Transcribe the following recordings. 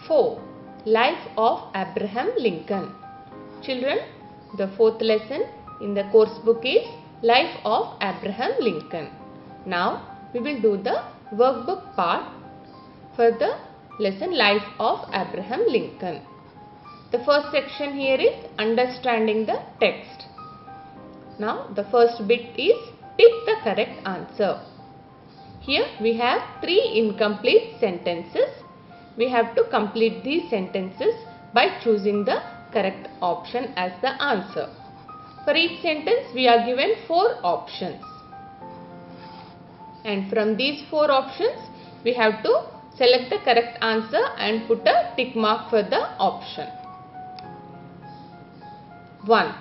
4. Life of Abraham Lincoln. Children, the fourth lesson in the course book is Life of Abraham Lincoln. Now we will do the workbook part for the lesson Life of Abraham Lincoln. The first section here is understanding the text. Now the first bit is pick the correct answer. Here we have 3 incomplete sentences. We have to complete these sentences by choosing the correct option as the answer. For each sentence we are given 4 options. And from these 4 options we have to select the correct answer and put a tick mark for the option. 1.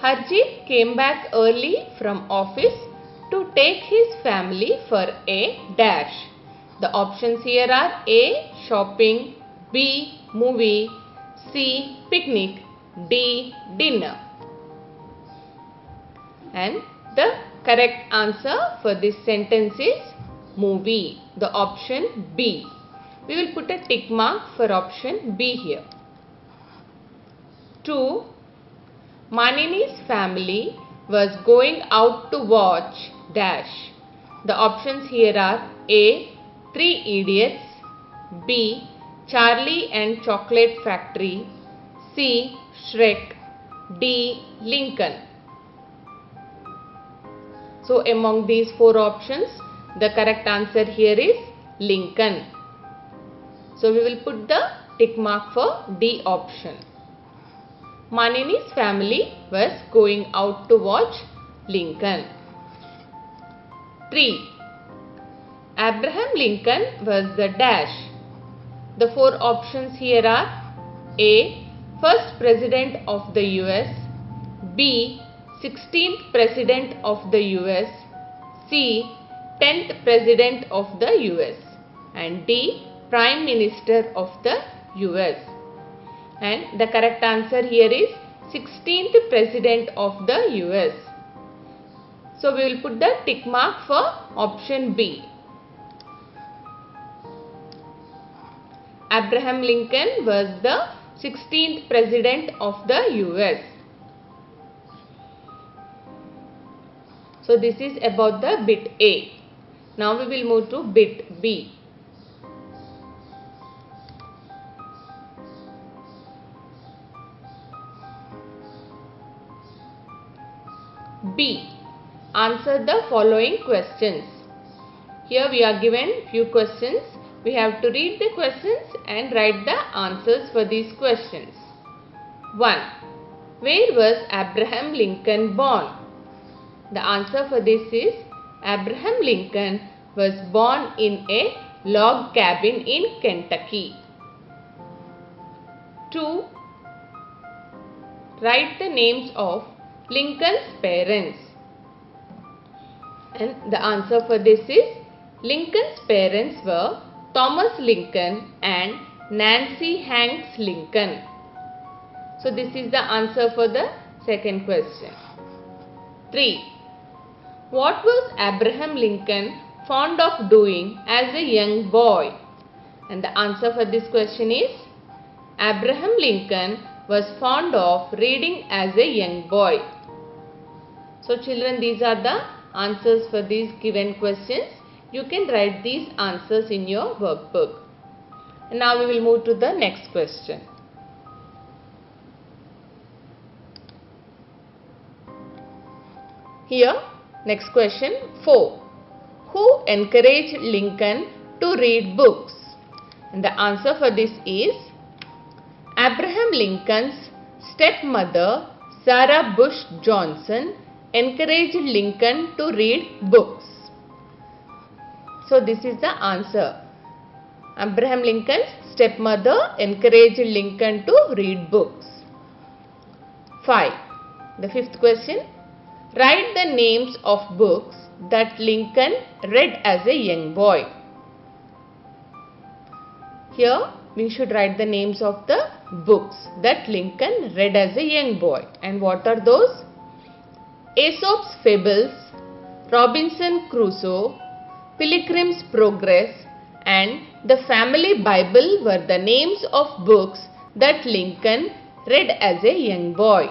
Harjeet came back early from office to take his family for a dash. The options here are A. Shopping, B. Movie, C. Picnic, D. Dinner. And the correct answer for this sentence is movie, the option B. We will put a tick mark for option B here. 2. Manini's family was going out to watch dash. The options here are A. 3 Idiots, B. Charlie and Chocolate Factory, C. Shrek, D. Lincoln. So among these 4 options, the correct answer here is Lincoln. So we will put the tick mark for D option. Manini's family was going out to watch Lincoln. 3. Abraham Lincoln was the dash. The 4 options here are A. First President of the US, B. 16th President of the US, C. 10th President of the US, and D. Prime Minister of the US. And the correct answer here is 16th President of the US. So we will put the tick mark for option B. Abraham Lincoln was the 16th President of the US. So this is about the bit A. Now we will move to bit B. B. Answer the following questions. Here we are given few questions. We have to read the questions and write the answers for these questions. 1. Where was Abraham Lincoln born? The answer for this is Abraham Lincoln was born in a log cabin in Kentucky. 2. Write the names of Lincoln's parents. And the answer for this is Lincoln's parents were Thomas Lincoln and Nancy Hanks Lincoln. So this is the answer for the second question. 3. What was Abraham Lincoln fond of doing as a young boy? And the answer for this question is Abraham Lincoln was fond of reading as a young boy. So children, these are the answers for these given questions. You can write these answers in your workbook. And now we will move to the next question. Here, next question 4. Who encouraged Lincoln to read books? And the answer for this is Abraham Lincoln's stepmother, Sarah Bush Johnson, encouraged Lincoln to read books. So this is the answer. Abraham Lincoln's stepmother encouraged Lincoln to read books. 5. The fifth question. Write the names of books that Lincoln read as a young boy. Here we should write the names of the books that Lincoln read as a young boy. And what are those? Aesop's Fables, Robinson Crusoe, Pilgrim's Progress and the family Bible were the names of books that Lincoln read as a young boy.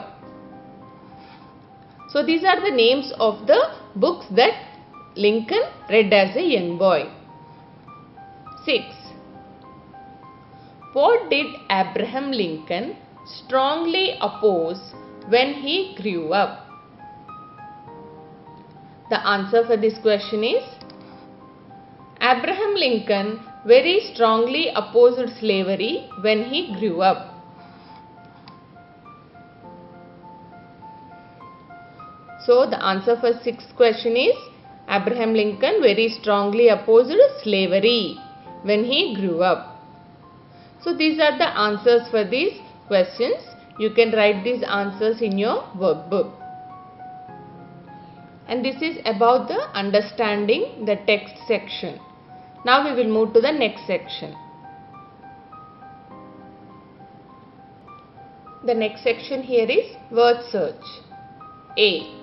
So these are the names of the books that Lincoln read as a young boy. 6. What did Abraham Lincoln strongly oppose when he grew up? The answer for this question is Abraham Lincoln very strongly opposed slavery when he grew up. So the answer for 6th question is Abraham Lincoln very strongly opposed slavery when he grew up. So these are the answers for these questions. You can write these answers in your workbook. And this is about the understanding the text section. Now we will move to the next section. The next section here is word search. A.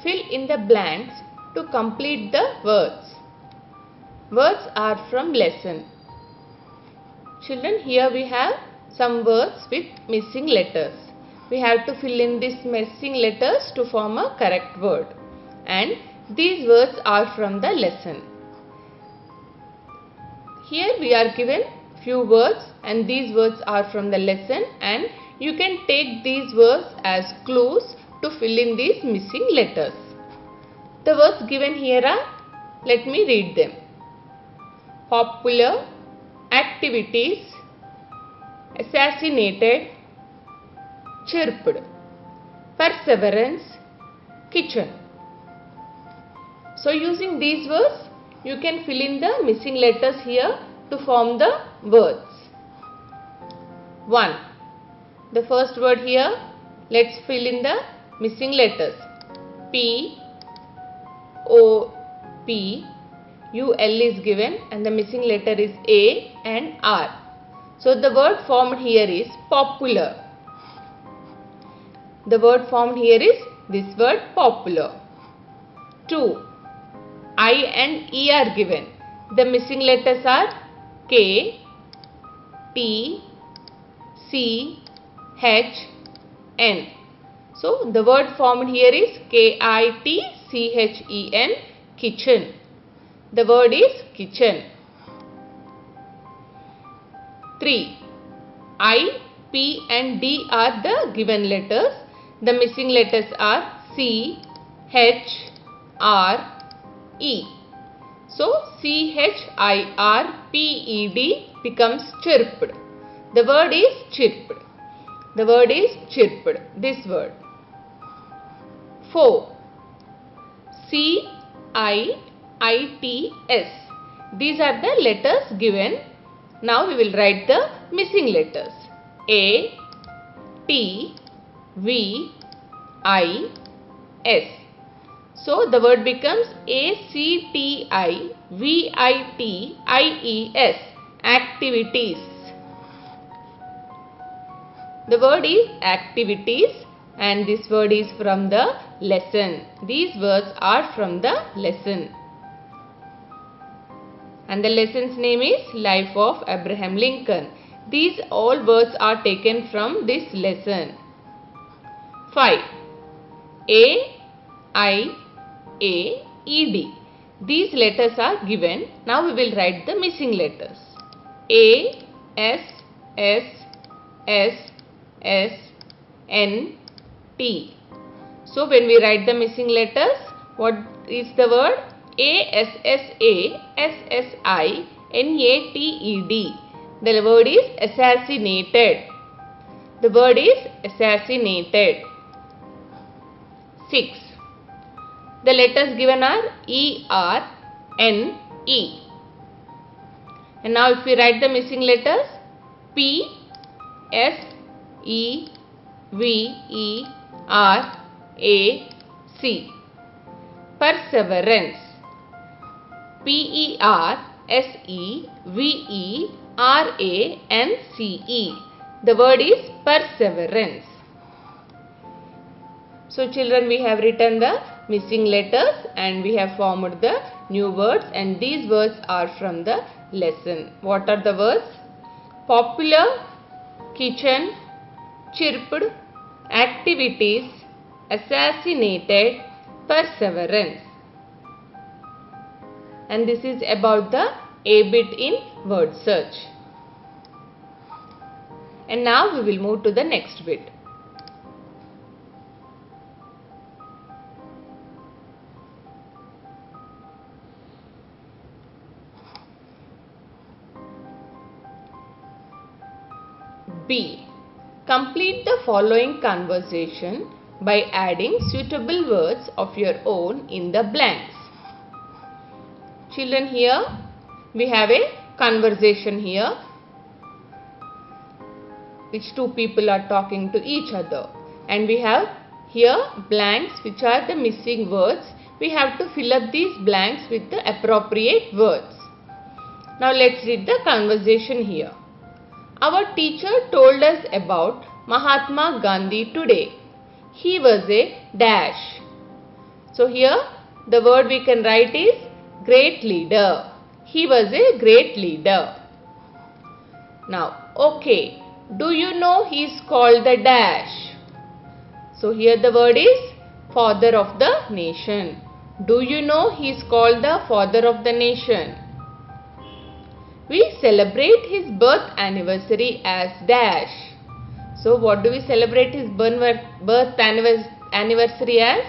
Fill in the blanks to complete the words. Words are from lesson. Children, here we have some words with missing letters. We have to fill in these missing letters to form a correct word. And these words are from the lesson. Here we are given few words and these words are from the lesson, and you can take these words as clues to fill in these missing letters. The words given here are, let me read them. Popular, activities, assassinated, chirped, perseverance, kitchen. So using these words, you can fill in the missing letters here to form the words. 1. The first word here, let's fill in the missing letters. P, O, P, U, L is given and the missing letter is A and R. So the word formed here is popular. The word formed here is this word popular. 2. I and E are given. The missing letters are K, T, C, H, N. So the word formed here is K-I-T-C-H-E-N, kitchen. The word is kitchen. 3. I, P and D are the given letters. The missing letters are C, H, R, E. So C-H-I-R-P-E-D becomes chirped. The word is chirped. The word is chirped. This word. 4. C-I-I-T-S. These are the letters given. Now we will write the missing letters. A, T, V, I, S. So the word becomes A-C-T-I-V-I-T-I-E-S. Activities. The word is activities and this word is from the lesson. These words are from the lesson. And the lesson's name is Life of Abraham Lincoln. These all words are taken from this lesson. 5. A, I, A, E, D. These letters are given. Now we will write the missing letters. A, S, S, S, S, N, T. So when we write the missing letters, what is the word? A-S-S-A-S-S-I-N-A-T-E-D. The word is assassinated. The word is assassinated. 6. The letters given are E-R-N-E. And now if we write the missing letters, P, S, E, V, E, R, A, C. Perseverance. P-E-R-S-E-V-E-R-A-N-C-E. The word is perseverance. So children, we have written the missing letters and we have formed the new words, and these words are from the lesson. What are the words? Popular, kitchen, chirped, activities, assassinated, perseverance. And this is about the A bit in word search. And now we will move to the next bit. B. Complete the following conversation by adding suitable words of your own in the blanks. Children, here we have a conversation here which two people are talking to each other, and we have here blanks which are the missing words. We have to fill up these blanks with the appropriate words. Now let's read the conversation here. Our teacher told us about Mahatma Gandhi today. He was a dash. So here the word we can write is great leader. He was a great leader. Now, okay, do you know he is called the dash? So here the word is father of the nation. Do you know he is called the father of the nation? We celebrate his birth anniversary as dash. So what do we celebrate his birth anniversary as?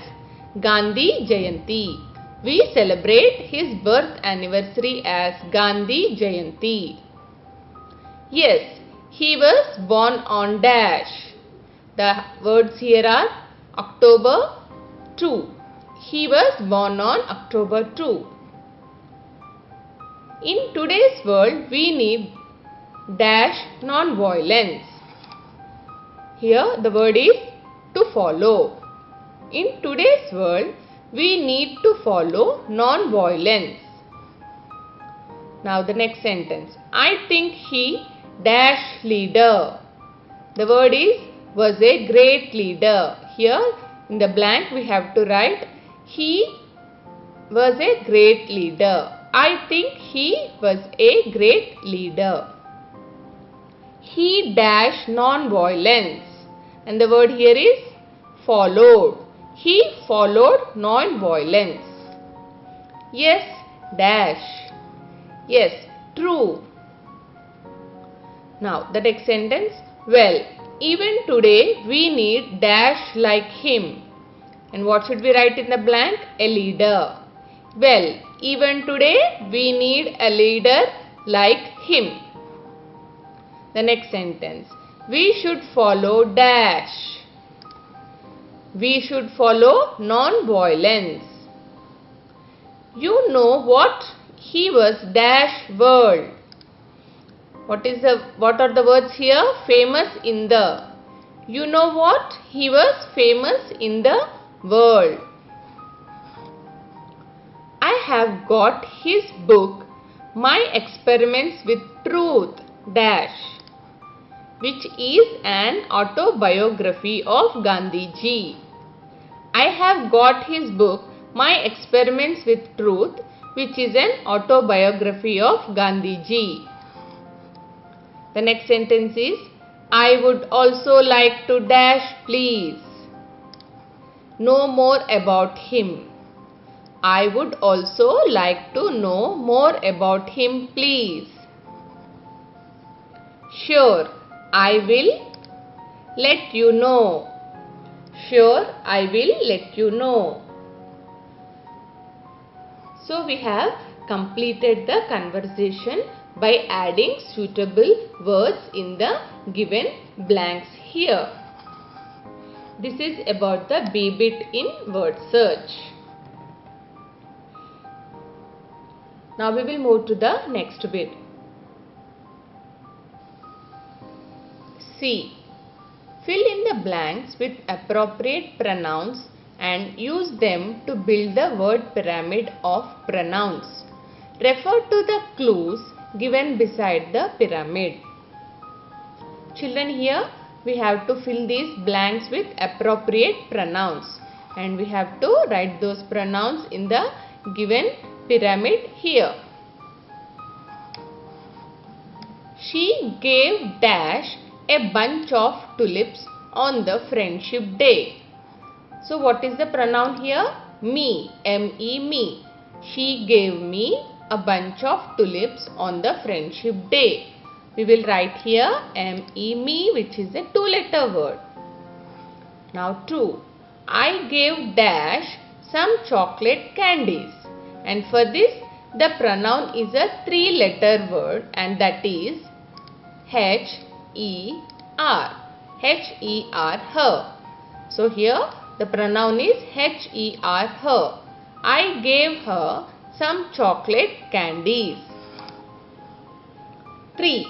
Gandhi Jayanti. We celebrate his birth anniversary as Gandhi Jayanti. Yes, he was born on dash. The words here are October 2. He was born on October 2. In today's world, we need dash non-violence. Here the word is to follow. In today's world, we need to follow non-violence. Now the next sentence. I think he dash leader. The word is was a great leader. Here in the blank we have to write he was a great leader. I think he was a great leader. He dash non-violence. And the word here is followed. He followed non-violence. Yes, dash. Yes, true. Now the next sentence. Well, even today we need dash like him. And what should we write in the blank? A leader. Well, even today we need a leader like him. The next sentence. We should follow dash. We should follow non-violence. You know what? He was dash world. What are the words here? Famous in the. You know what? He was famous in the world. I have got his book, My Experiments with Truth dash, which is an autobiography of Gandhiji. I have got his book, My Experiments with Truth, which is an autobiography of Gandhiji. The next sentence is, I would also like to dash please know more about him. I would also like to know more about him please. Sure, I will let you know. Sure, I will let you know. So we have completed the conversation by adding suitable words in the given blanks here. This is about the B bit in word search. Now we will move to the next bit. C. Fill in the blanks with appropriate pronouns and use them to build the word pyramid of pronouns. Refer to the clues given beside the pyramid. Children, here we have to fill these blanks with appropriate pronouns and we have to write those pronouns in the given pyramid here. She gave Dash a bunch of tulips on the friendship day. So what is the pronoun here? Me, M-E, me. She gave me a bunch of tulips on the friendship day. We will write here M-E, me, which is a two-letter word. Now 2. I gave Dash some chocolate candies. And for this, the pronoun is a three-letter word, and that is H-E-R. H-E-R, her. So here the pronoun is H-E-R, her. I gave her some chocolate candies. 3.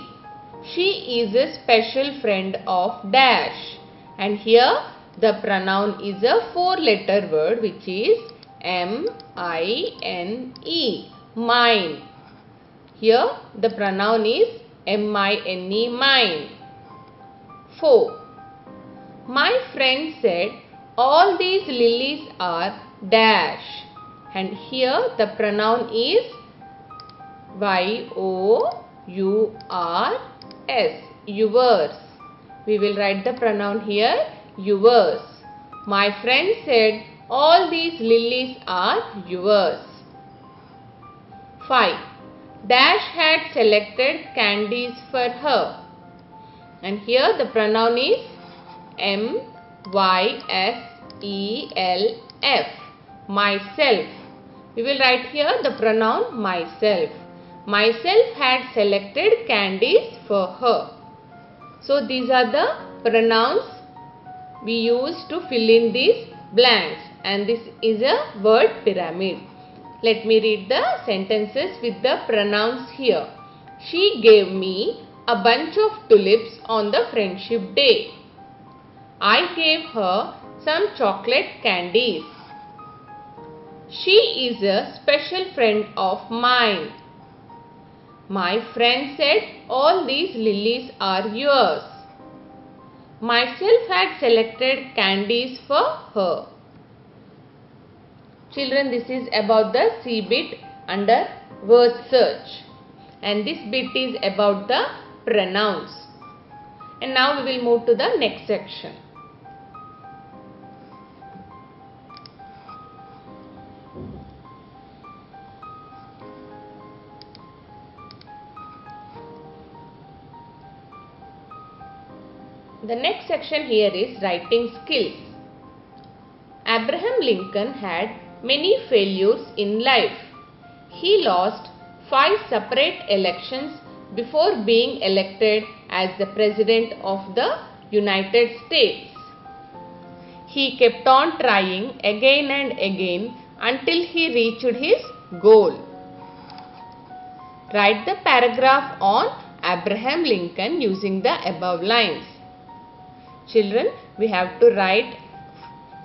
She is a special friend of Dash. And here the pronoun is a four-letter word, which is M-I-N-E, mine. Here the pronoun is M-I-N-E, mine. 4. My friend said all these lilies are Dash. And here the pronoun is Y-O-U-R-S, yours. We will write the pronoun here, yours. My friend said all these lilies are yours. 5. Dash had selected candies for her. And here the pronoun is M-Y-S-E-L-F, myself. We will write here the pronoun myself. Myself had selected candies for her. So these are the pronouns we use to fill in these blanks, and this is a word pyramid. Let me read the sentences with the pronouns here. She gave me a bunch of tulips on the friendship day. I gave her some chocolate candies. She is a special friend of mine. My friend said all these lilies are yours. Myself had selected candies for her. Children, this is about the C bit under word search, and this bit is about the pronouns. And now we will move to the next section. The next section here is writing skills. Abraham Lincoln had many failures in life. He lost 5 separate elections before being elected as the President of the United States. He kept on trying again and again until he reached his goal. Write the paragraph on Abraham Lincoln using the above lines. Children, we have to write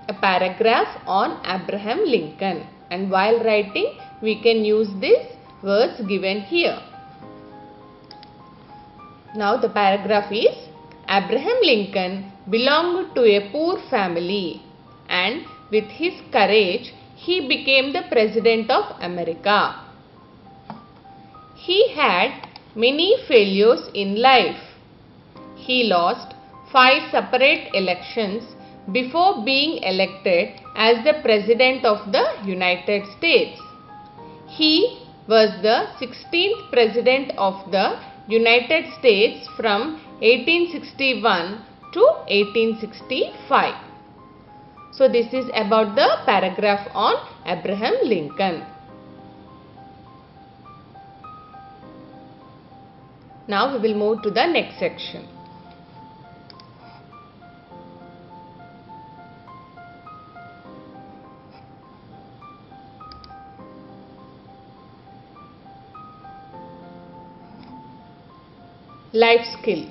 a paragraph on Abraham Lincoln, and while writing we can use these words given here. Now the paragraph is: Abraham Lincoln belonged to a poor family, and with his courage he became the President of America. He had many failures in life. He lost 5 separate elections before being elected as the President of the United States. He was the 16th President of the United States from 1861 to 1865. So this is about the paragraph on Abraham Lincoln. Now we will move to the next section. Life skill.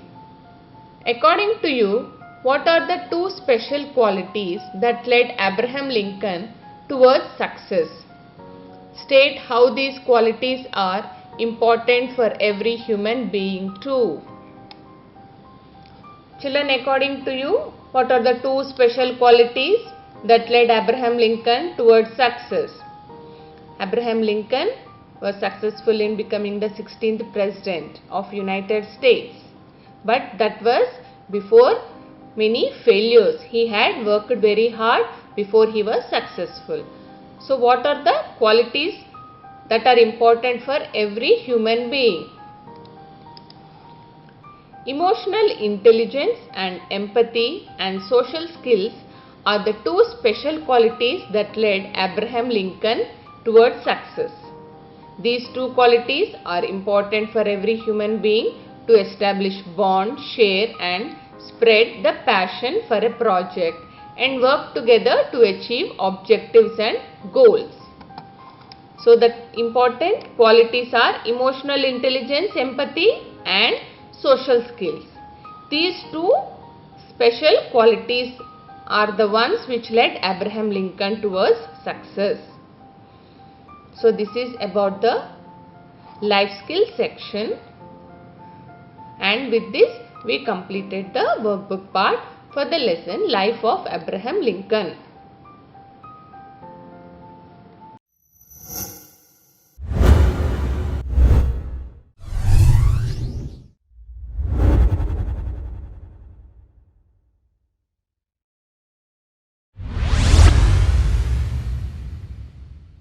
According to you, what are the 2 special qualities that led Abraham Lincoln towards success? State how these qualities are important for every human being too. Children, according to you, what are the 2 special qualities that led Abraham Lincoln towards success? Abraham Lincoln was successful in becoming the 16th president of United States. But that was before many failures. He had worked very hard before he was successful. So what are the qualities that are important for every human being? Emotional intelligence and empathy and social skills are the two special qualities that led Abraham Lincoln towards success. These two qualities are important for every human being to establish bond, share and spread the passion for a project and work together to achieve objectives and goals. So the important qualities are emotional intelligence, empathy and social skills. These two special qualities are the ones which led Abraham Lincoln towards success. So this is about the life skill section, and with this we completed the workbook part for the lesson Life of Abraham Lincoln.